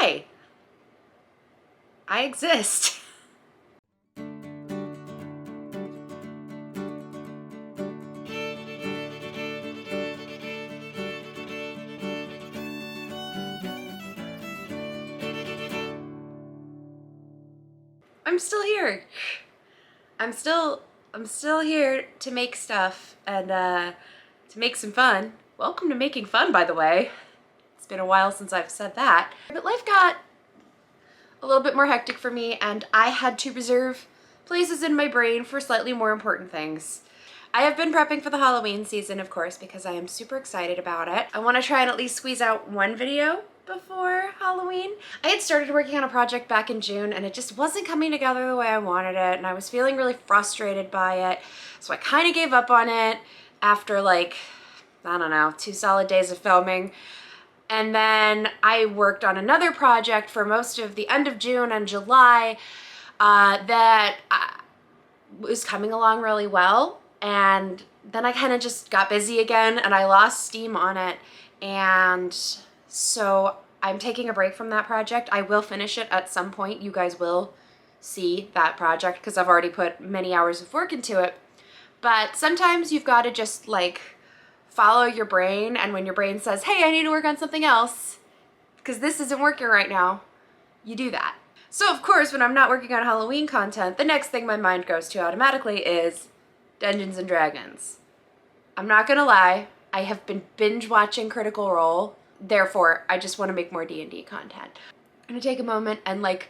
Hi, I exist. I'm still here. I'm still here to make stuff and to make some fun. Welcome to making fun, by the way. It's been a while since I've said that. But life got a little bit more hectic for me and I had to reserve places in my brain for slightly more important things. I have been prepping for the Halloween season, of course, because I am super excited about it. I want to try and at least squeeze out one video before Halloween. I had started working on a project back in June and it just wasn't coming together the way I wanted it and I was feeling really frustrated by it. So I kind of gave up on it after like, I don't know, 2 solid days of filming. And then I worked on another project for most of the end of June and July that was coming along really well. And then I kind of just got busy again and I lost steam on it. And so I'm taking a break from that project. I will finish it at some point. You guys will see that project because I've already put many hours of work into it. But sometimes you've got to just like follow your brain, and when your brain says, hey, I need to work on something else because this isn't working right now, you do that. So of course, when I'm not working on Halloween content, the next thing my mind goes to automatically is Dungeons and Dragons. I'm not gonna lie, I have been binge watching Critical Role, therefore I just want to make more D&D content. I'm gonna take a moment and like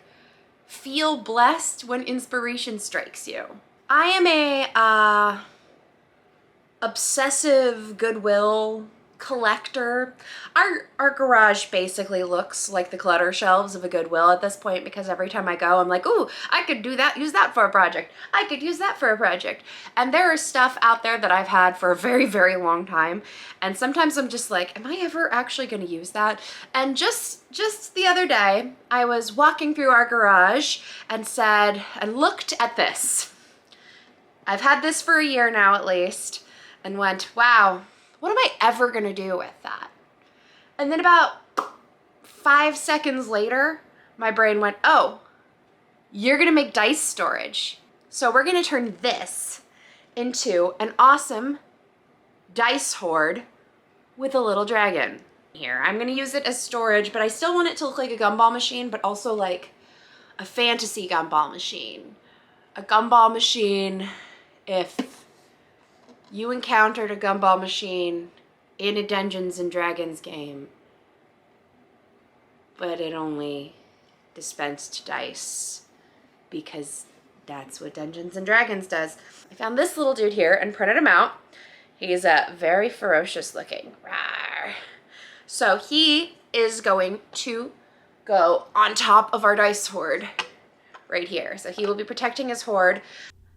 feel blessed when inspiration strikes you. I am a obsessive Goodwill collector. Our garage basically looks like the clutter shelves of a Goodwill at this point because every time I go I'm like, ooh, I could do that, use that for a project. I could use that for a project. And there is stuff out there that I've had for a very, very long time. And sometimes I'm just like, am I ever actually going to use that? And just the other day, I was walking through our garage and looked at this. I've had this for a year now at least. And went, wow, what am I ever gonna do with that? And then about 5 seconds later, my brain went, oh, you're gonna make dice storage. So we're gonna turn this into an awesome dice hoard with a little dragon. Here, I'm gonna use it as storage, but I still want it to look like a gumball machine, but also like a fantasy gumball machine. A gumball machine if you encountered a gumball machine in a Dungeons and Dragons game, but it only dispensed dice because that's what Dungeons and Dragons does. I found this little dude here and printed him out. He's very ferocious looking. Rawr. So he is going to go on top of our dice hoard right here. So he will be protecting his hoard.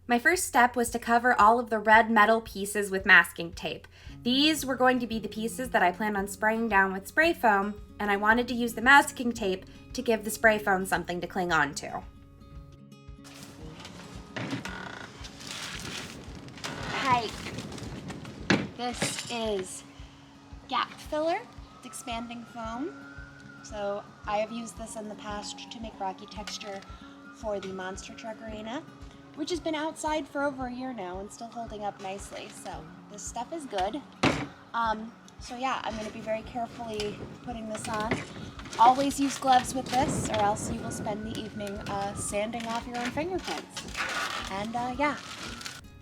My first step was to cover all of the red metal pieces with masking tape. These were going to be the pieces that I planned on spraying down with spray foam, and I wanted to use the masking tape to give the spray foam something to cling on to. Hi. This is gap filler. It's expanding foam. So I have used this in the past to make rocky texture for the monster truck arena, which has been outside for over a year now and still holding up nicely. So this stuff is good. So yeah, I'm gonna be very carefully putting this on. Always use gloves with this or else you will spend the evening sanding off your own fingerprints. And yeah.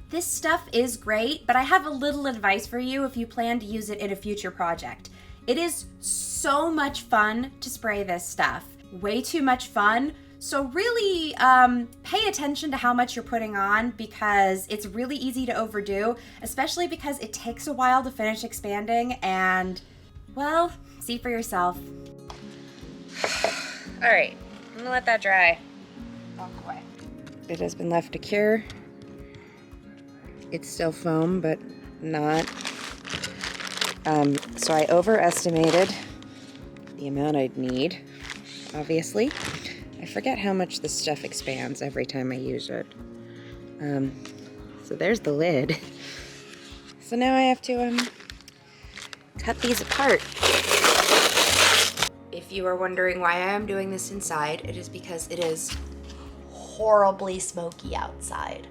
This stuff is great, but I have a little advice for you if you plan to use it in a future project. It is so much fun to spray this stuff. Way too much fun. So really pay attention to how much you're putting on because it's really easy to overdo, especially because it takes a while to finish expanding and, well, see for yourself. All right, I'm gonna let that dry. Walk away. It has been left to cure. It's still foam, but not. So I overestimated the amount I'd need, obviously. I forget how much this stuff expands every time I use it. So there's the lid. So now I have to cut these apart. If you are wondering why I am doing this inside, it is because it is horribly smoky outside.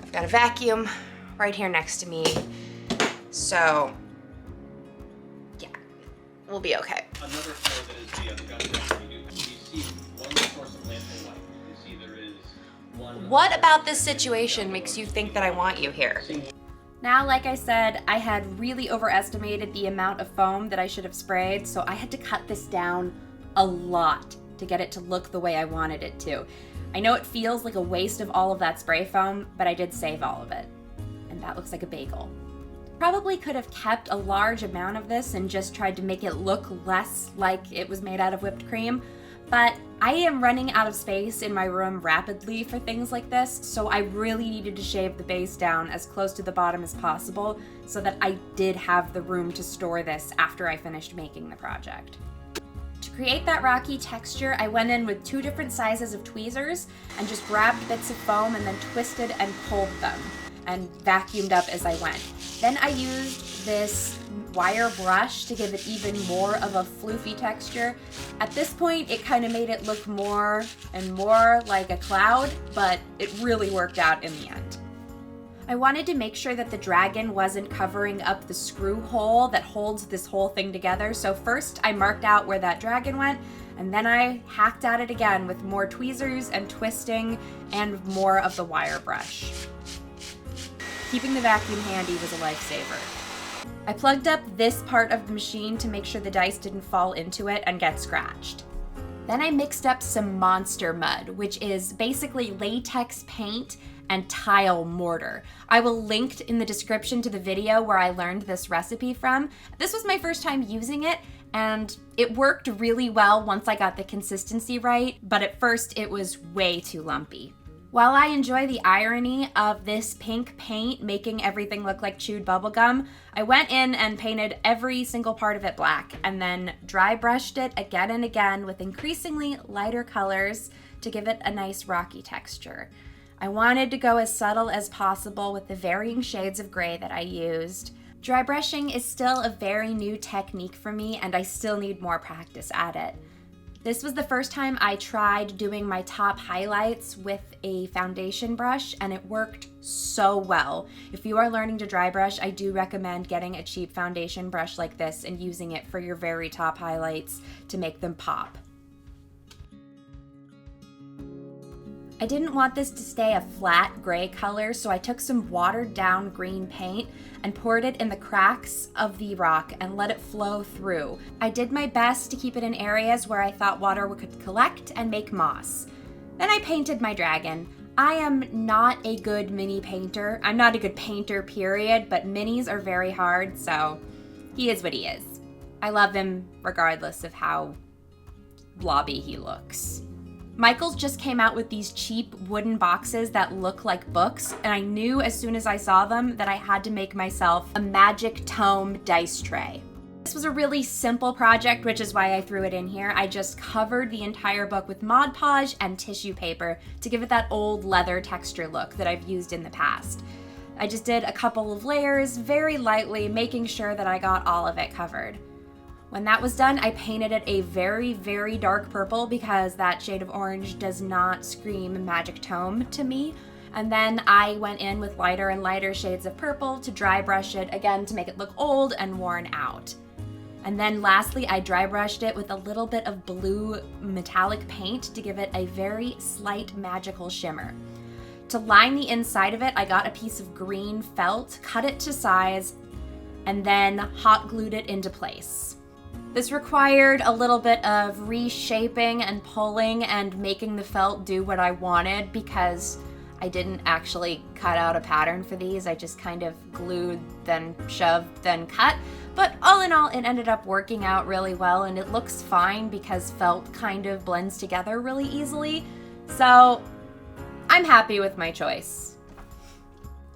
I've got a vacuum right here next to me, so yeah, we'll be okay. Another floor that is via the gun you see one source of lamp and light. You see there is one. What about this situation makes you think that I want you here? Now, like I said, I had really overestimated the amount of foam that I should have sprayed, so I had to cut this down a lot to get it to look the way I wanted it to. I know it feels like a waste of all of that spray foam, but I did save all of it. And that looks like a bagel. Probably could have kept a large amount of this and just tried to make it look less like it was made out of whipped cream, but I am running out of space in my room rapidly for things like this, so I really needed to shave the base down as close to the bottom as possible so that I did have the room to store this after I finished making the project. To create that rocky texture, I went in with 2 different sizes of tweezers and just grabbed bits of foam and then twisted and pulled them and vacuumed up as I went. Then I used this wire brush to give it even more of a floofy texture. At this point, it kind of made it look more and more like a cloud, but it really worked out in the end. I wanted to make sure that the dragon wasn't covering up the screw hole that holds this whole thing together, so first I marked out where that dragon went, and then I hacked at it again with more tweezers and twisting and more of the wire brush. Keeping the vacuum handy was a lifesaver. I plugged up this part of the machine to make sure the dice didn't fall into it and get scratched. Then I mixed up some monster mud, which is basically latex paint and tile mortar. I will link in the description to the video where I learned this recipe from. This was my first time using it, and it worked really well once I got the consistency right, but at first it was way too lumpy. While I enjoy the irony of this pink paint making everything look like chewed bubblegum, I went in and painted every single part of it black and then dry brushed it again and again with increasingly lighter colors to give it a nice rocky texture. I wanted to go as subtle as possible with the varying shades of gray that I used. Dry brushing is still a very new technique for me, and I still need more practice at it. This was the first time I tried doing my top highlights with a foundation brush, and it worked so well. If you are learning to dry brush, I do recommend getting a cheap foundation brush like this and using it for your very top highlights to make them pop. I didn't want this to stay a flat gray color, so I took some watered down green paint and poured it in the cracks of the rock and let it flow through. I did my best to keep it in areas where I thought water could collect and make moss. Then I painted my dragon. I am not a good mini painter. I'm not a good painter, period, but minis are very hard, so he is what he is. I love him regardless of how blobby he looks. Michaels just came out with these cheap wooden boxes that look like books, and I knew as soon as I saw them that I had to make myself a magic tome dice tray. This was a really simple project, which is why I threw it in here. I just covered the entire book with Mod Podge and tissue paper to give it that old leather texture look that I've used in the past. I just did a couple of layers very lightly, making sure that I got all of it covered. When that was done, I painted it a very, very dark purple because that shade of orange does not scream magic tome to me. And then I went in with lighter and lighter shades of purple to dry brush it again to make it look old and worn out. And then lastly, I dry brushed it with a little bit of blue metallic paint to give it a very slight magical shimmer. To line the inside of it, I got a piece of green felt, cut it to size, and then hot glued it into place. This required a little bit of reshaping and pulling and making the felt do what I wanted because I didn't actually cut out a pattern for these. I just kind of glued, then shoved, then cut. But all in all, it ended up working out really well, and it looks fine because felt kind of blends together really easily. So I'm happy with my choice.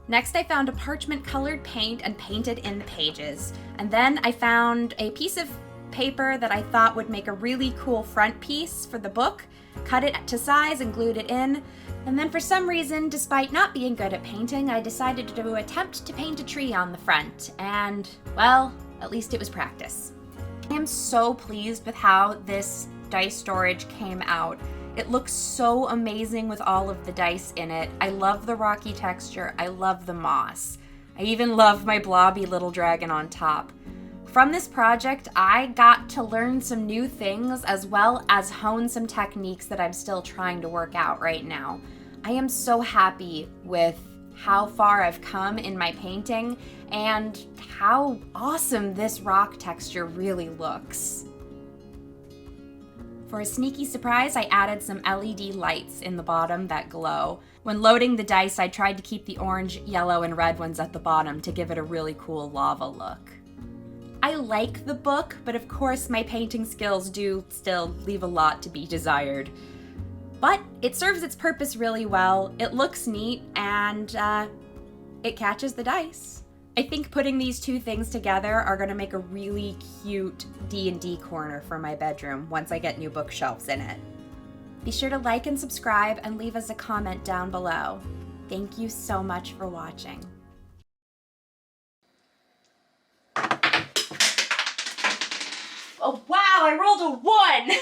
Next, I found a parchment colored paint and painted in the pages. And then I found a piece of paper that I thought would make a really cool front piece for the book, cut it to size and glued it in. And then for some reason, despite not being good at painting, I decided to attempt to paint a tree on the front. And, well, at least it was practice. I am so pleased with how this dice storage came out. It looks so amazing with all of the dice in it. I love the rocky texture. I love the moss. I even love my blobby little dragon on top. From this project, I got to learn some new things as well as hone some techniques that I'm still trying to work out right now. I am so happy with how far I've come in my painting and how awesome this rock texture really looks. For a sneaky surprise, I added some LED lights in the bottom that glow. When loading the dice, I tried to keep the orange, yellow, and red ones at the bottom to give it a really cool lava look. I like the book, but of course my painting skills do still leave a lot to be desired. But it serves its purpose really well, it looks neat, and it catches the dice. I think putting these two things together are going to make a really cute D&D corner for my bedroom once I get new bookshelves in it. Be sure to like and subscribe and leave us a comment down below. Thank you so much for watching. Oh wow, I rolled a 1!